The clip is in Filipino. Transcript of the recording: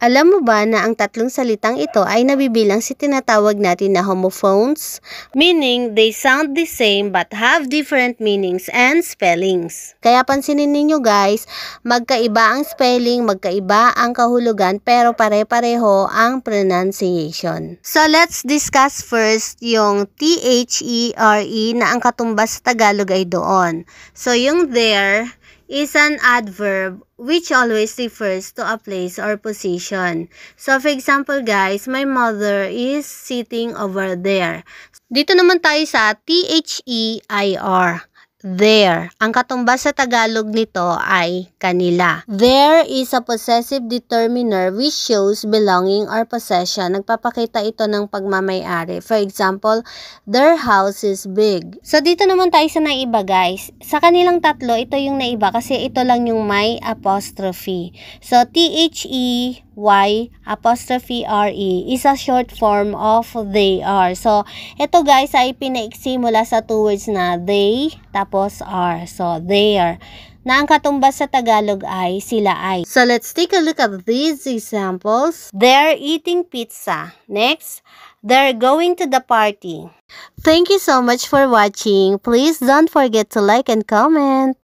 Alam mo ba na ang tatlong salitang ito ay nabibilang sa tinatawag natin na homophones? Meaning, they sound the same but have different meanings and spellings. Kaya pansinin ninyo guys, magkaiba ang spelling, magkaiba ang kahulugan, pero pare-pareho ang pronunciation. So let's discuss first yung THERE na ang katumbas sa Tagalog ay doon. So yung there is an adverb which always refers to a place or position. So, for example, guys, my mother is sitting over there. Dito naman tayo sa THEIR. There. Ang katumbas sa Tagalog nito ay kanila. There is a possessive determiner which shows belonging or possession. Nagpapakita ito ng pagmamay-ari. For example, their house is big. So, dito naman tayo sa naiba, guys. Sa kanilang tatlo, ito yung naiba kasi ito lang yung may apostrophe. So, THEY apostrophe RE is a short form of they are. So, ito guys ay pinaiksi mula sa two words na they, tapos are. So, there. Na ang katumbas sa Tagalog ay sila ay. So, let's take a look at these examples. They're eating pizza. Next, they're going to the party. Thank you so much for watching. Please don't forget to like and comment.